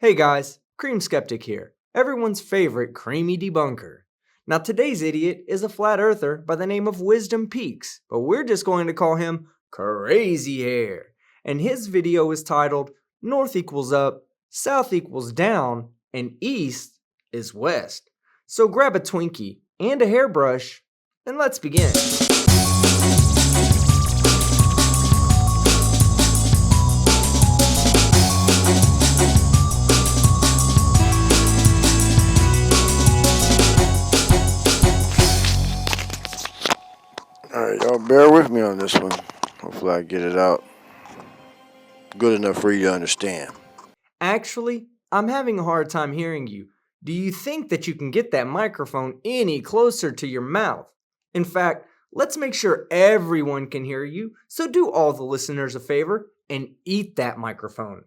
Hey guys, Cream Skeptic here, everyone's favorite creamy debunker. Now today's idiot is a flat earther by the name of Wisdom Peaks, but we're just going to call him Crazy Hair. And his video is titled North equals up, South equals down, and East is West. So grab a Twinkie and a hairbrush, and let's begin. Alright, y'all bear with me on this one. Hopefully I get it out good enough for you to understand. Actually, I'm having a hard time hearing you. Do you think that you can get that microphone any closer to your mouth? In fact, let's make sure everyone can hear you, so do all the listeners a favor and eat that microphone.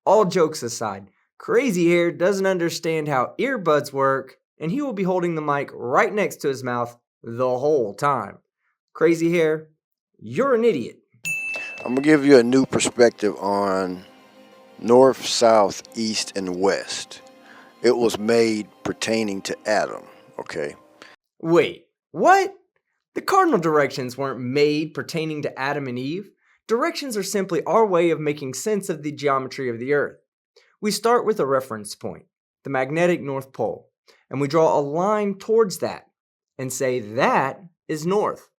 All jokes aside, Crazy Hair doesn't understand how earbuds work, and he will be holding the mic right next to his mouth the whole time. Crazy Hair, you're an idiot. I'm going to give you a new perspective on north, south, east, and west. It was made pertaining to Adam, okay? Wait, what? The cardinal directions weren't made pertaining to Adam and Eve. Directions are simply our way of making sense of the geometry of the Earth. We start with a reference point, the magnetic North Pole, and we draw a line towards that and say that is north.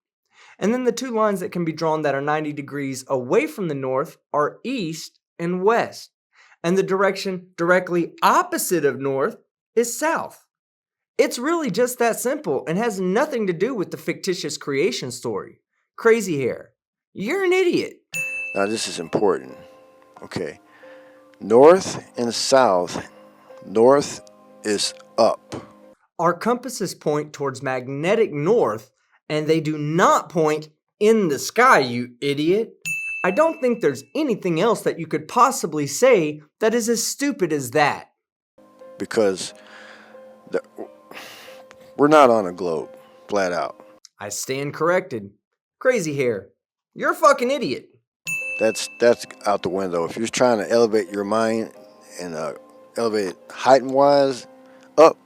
And then the two lines that can be drawn that are 90 degrees away from the north are east and west. And the direction directly opposite of north is south. It's really just that simple and has nothing to do with the fictitious creation story. Crazy Hair, you're an idiot. Now this is important, okay? North and south, north is up. Our compasses point towards magnetic north, and they do not point in the sky, you idiot. I don't think there's anything else that you could possibly say that is as stupid as that. Because we're not on a globe, flat out. I stand corrected. Crazy Hair, you're a fucking idiot. That's out the window. If you're trying to elevate your mind and elevate it height-wise up,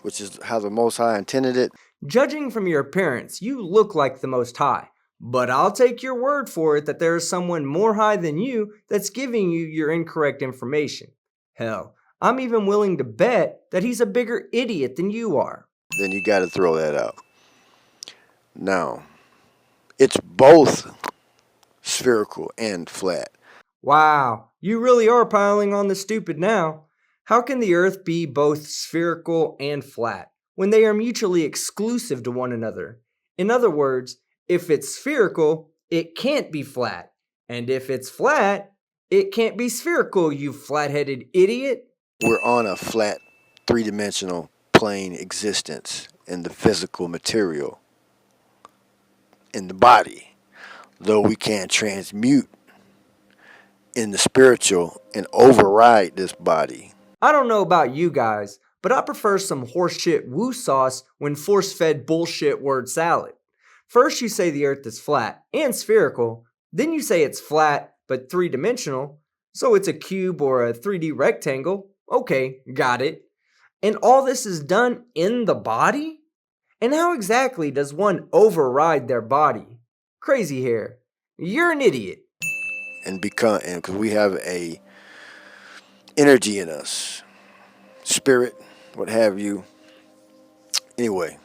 which is how the Most High intended it. Judging from your appearance, you look like the Most High. But I'll take your word for it that there is someone more high than you that's giving you your incorrect information. Hell, I'm even willing to bet that he's a bigger idiot than you are. Then you got to throw that out. Now, it's both spherical and flat. Wow, you really are piling on the stupid now. How can the Earth be both spherical and flat when they are mutually exclusive to one another? In other words, if it's spherical, it can't be flat. And if it's flat, it can't be spherical, you flat-headed idiot. We're on a flat, three-dimensional plane existence in the physical material, in the body, though we can't transmute in the spiritual and override this body. I don't know about you guys, but I prefer some horseshit woo sauce when force-fed bullshit word salad. First you say the Earth is flat and spherical, then you say it's flat but three-dimensional, so it's a cube or a 3D rectangle. Okay, got it. And all this is done in the body? And how exactly does one override their body? Crazy Hair, you're an idiot. And because we have a energy in us, spirit, what have you. Anyway,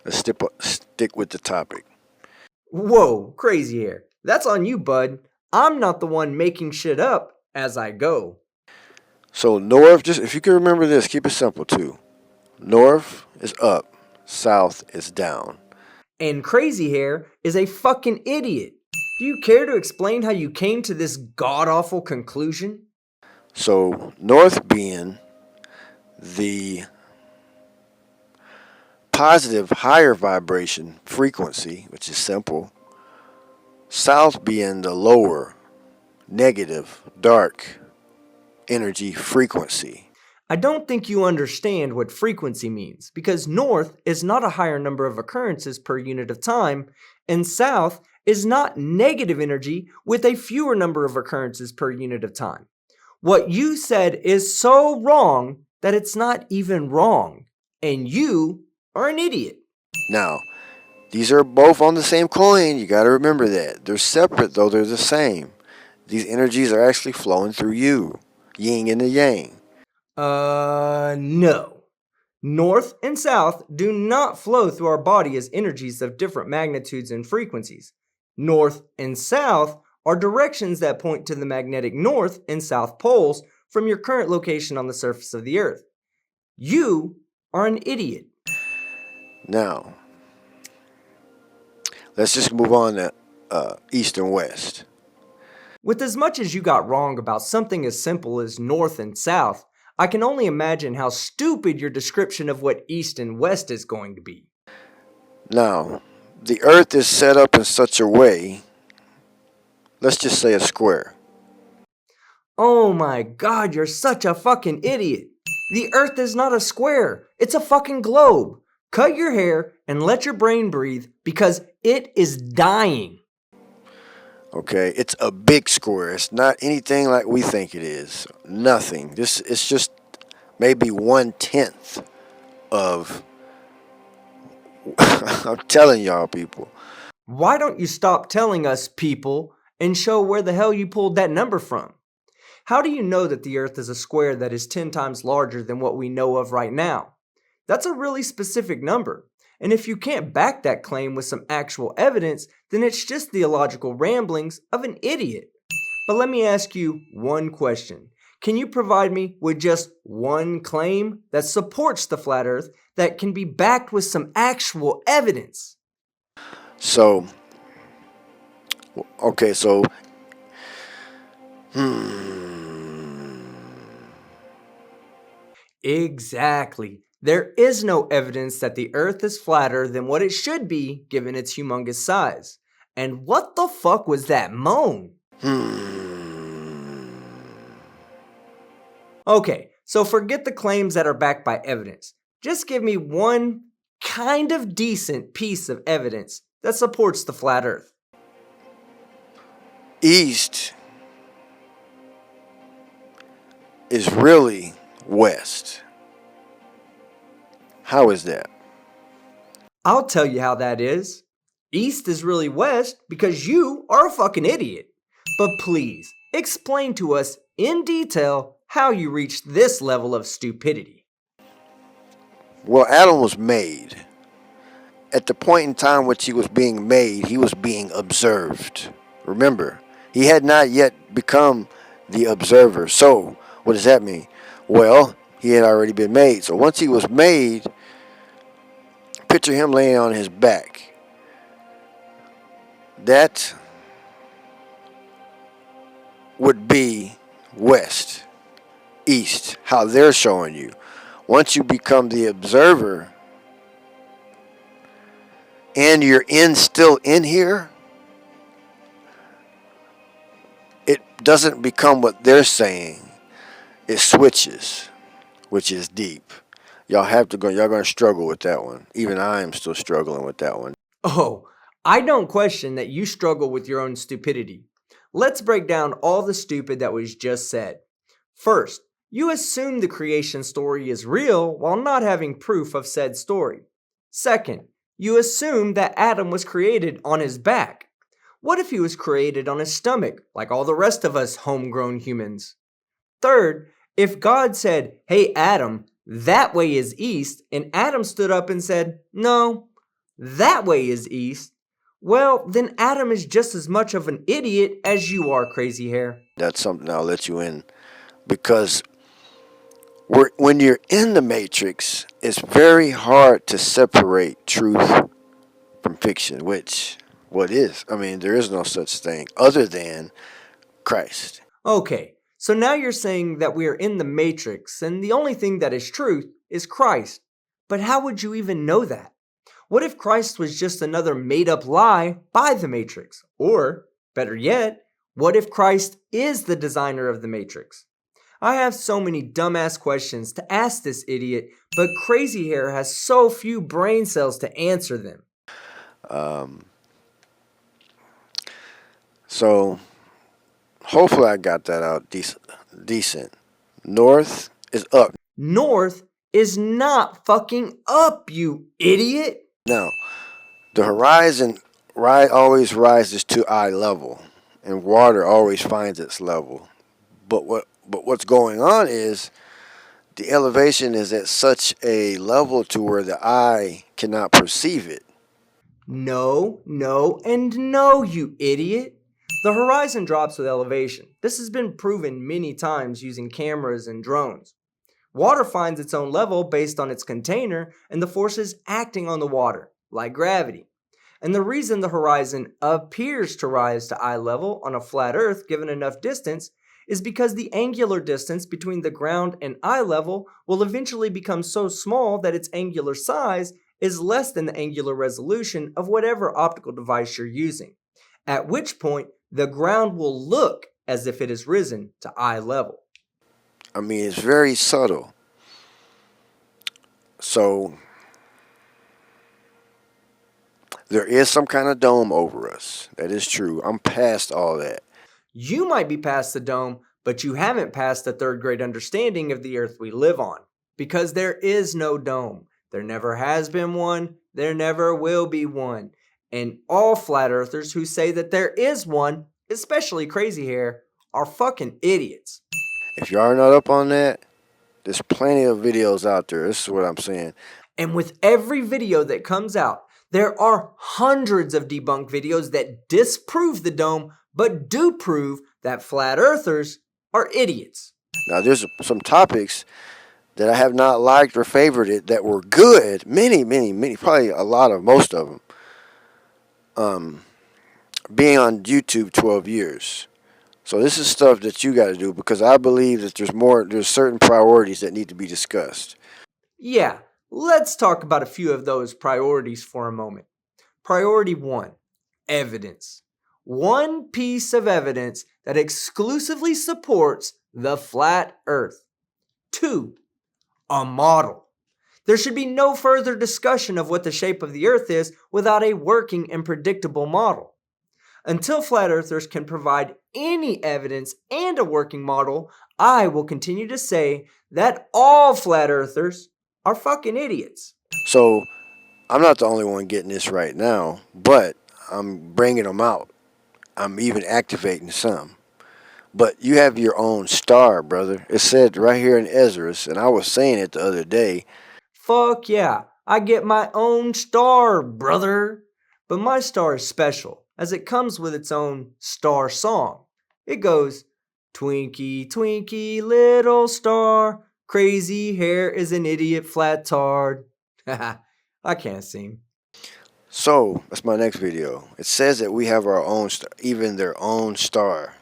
let's stick with the topic. Whoa, Crazy Hair, that's on you, bud. I'm not the one making shit up as I go. So north, just if you can remember this, keep it simple too. North is up, south is down. And Crazy Hair is a fucking idiot. Do you care to explain how you came to this god-awful conclusion? So north being the positive higher vibration frequency, which is simple. South being the lower negative dark energy frequency. I don't think you understand what frequency means, because north is not a higher number of occurrences per unit of time, and south is not negative energy with a fewer number of occurrences per unit of time. What you said is so wrong that it's not even wrong, and you are an idiot. Now, these are both on the same coin. You got to remember that. They're separate, though they're the same. These energies are actually flowing through you, yin and the yang. No. North and south do not flow through our body as energies of different magnitudes and frequencies. North and south are directions that point to the magnetic north and south poles from your current location on the surface of the earth. You are an idiot. Now, let's just move on to east and west. With as much as you got wrong about something as simple as north and south, I can only imagine how stupid your description of what east and west is going to be. Now, the earth is set up in such a way, let's just say a square. Oh my god, you're such a fucking idiot. The earth is not a square, it's a fucking globe. Cut your hair and let your brain breathe because it is dying. Okay, it's a big square. It's not anything like we think it is. Nothing. It's just maybe 1/10 of. I'm telling y'all, people. Why don't you stop telling us, people, and show where the hell you pulled that number from? How do you know that the earth is a square that is 10 times larger than what we know of right now? That's a really specific number. And if you can't back that claim with some actual evidence, then it's just the illogical ramblings of an idiot. But let me ask you one question. Can you provide me with just one claim that supports the flat earth that can be backed with some actual evidence? So, okay, so. Exactly. There is no evidence that the earth is flatter than what it should be given its humongous size. And what the fuck was that moan? Okay, so forget the claims that are backed by evidence. Just give me one kind of decent piece of evidence that supports the flat earth. East is really west. How is that? I'll tell you how that is. East is really west because you are a fucking idiot. But please, explain to us in detail how you reached this level of stupidity. Well, Adam was made. At the point in time which he was being made, he was being observed. Remember, he had not yet become the observer. So, what does that mean? Well, he had already been made. So once he was made, picture him laying on his back. That would be west, east, how they're showing you. Once you become the observer and you're still in here, it doesn't become what they're saying. It switches, which is deep. Y'all going to struggle with that one. Even I am still struggling with that one. Oh, I don't question that you struggle with your own stupidity. Let's break down all the stupid that was just said. First, you assume the creation story is real while not having proof of said story. Second, you assume that Adam was created on his back. What if he was created on his stomach, like all the rest of us homegrown humans? Third, if God said, "Hey Adam, that way is east," and Adam stood up and said, "No, that way is east," well, then Adam is just as much of an idiot as you are, Crazy Hair. That's something I'll let you in. Because when you're in the Matrix, it's very hard to separate truth from fiction, which, what is? I mean, there is no such thing other than Christ. Okay, so now you're saying that we are in the Matrix, and the only thing that is truth is Christ. But how would you even know that? What if Christ was just another made-up lie by the Matrix? Or, better yet, what if Christ is the designer of the Matrix? I have so many dumbass questions to ask this idiot, but Crazy Hair has so few brain cells to answer them. So, Hopefully I got that out decent. North is up. North is not fucking up, you idiot. Now, the horizon always rises to eye level, and water always finds its level. But what's going on is the elevation is at such a level to where the eye cannot perceive it. No, no, and no, you idiot. The horizon drops with elevation. This has been proven many times using cameras and drones. Water finds its own level based on its container and the forces acting on the water, like gravity. And the reason the horizon appears to rise to eye level on a flat Earth given enough distance is because the angular distance between the ground and eye level will eventually become so small that its angular size is less than the angular resolution of whatever optical device you're using, at which point the ground will look as if it has risen to eye level. I mean, it's very subtle. So, there is some kind of dome over us. That is true. I'm past all that. You might be past the dome, but you haven't passed the third grade understanding of the Earth we live on. Because there is no dome. There never has been one. There never will be one. And all flat earthers who say that there is one, especially crazy hair, are fucking idiots. If you are not up on that, there's plenty of videos out there. This is what I'm saying. And with every video that comes out, there are hundreds of debunked videos that disprove the dome, but do prove that flat earthers are idiots. Now, there's some topics that I have not liked or favored it that were good. Many, probably a lot of most of them. Being on YouTube 12 years. So this is stuff that you got to do because I believe that there's certain priorities that need to be discussed. Yeah, let's talk about a few of those priorities for a moment. Priority 1, evidence. One piece of evidence that exclusively supports the flat Earth. 2, a model. There should be no further discussion of what the shape of the Earth is without a working and predictable model. Until flat earthers can provide any evidence and a working model, I will continue to say that all flat earthers are fucking idiots. So, I'm not the only one getting this right now, but I'm bringing them out. I'm even activating some. But you have your own star, brother. It said right here in Ezra's, and I was saying it the other day. Fuck yeah, I get my own star, brother. But my star is special, as it comes with its own star song. It goes, Twinkie, Twinkie, little star, crazy hair is an idiot flat tard. Haha, I can't sing. So, that's my next video. It says that we have our own star, even their own star.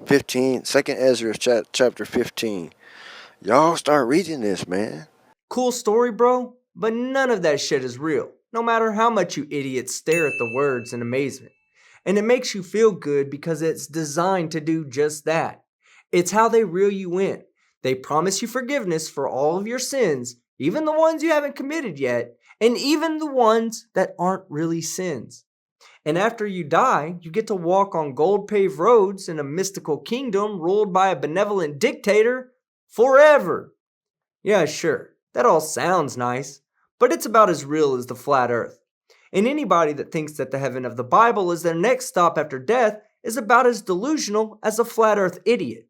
2 Ezra chapter 15. Y'all start reading this, man. Cool story, bro, but none of that shit is real, no matter how much you idiots stare at the words in amazement. And it makes you feel good because it's designed to do just that. It's how they reel you in. They promise you forgiveness for all of your sins, even the ones you haven't committed yet, and even the ones that aren't really sins. And after you die, you get to walk on gold-paved roads in a mystical kingdom ruled by a benevolent dictator forever. Yeah, sure, that all sounds nice, but it's about as real as the flat earth. And anybody that thinks that the heaven of the Bible is their next stop after death is about as delusional as a flat earth idiot.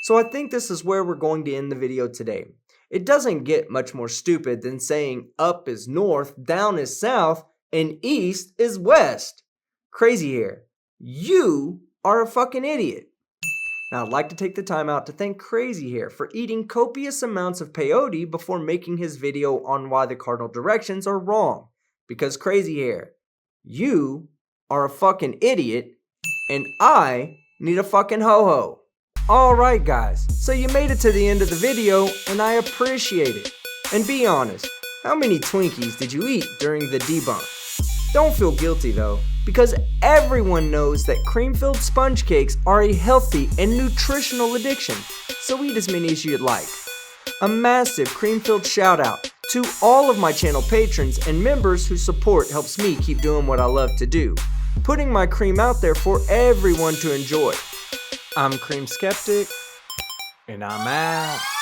So I think this is where we're going to end the video today. It doesn't get much more stupid than saying up is north, down is south, and east is west. Crazy hair, you are a fucking idiot. Now I'd like to take the time out to thank Crazy Hair for eating copious amounts of peyote before making his video on why the cardinal directions are wrong. Because Crazy Hair, you are a fucking idiot, and I need a fucking ho-ho. Alright guys, so you made it to the end of the video, and I appreciate it. And be honest, how many Twinkies did you eat during the debunk? Don't feel guilty though, because everyone knows that cream-filled sponge cakes are a healthy and nutritional addiction, so eat as many as you'd like. A massive cream-filled shout out to all of my channel patrons and members whose support helps me keep doing what I love to do, putting my cream out there for everyone to enjoy. I'm Cream Skeptic, and I'm out.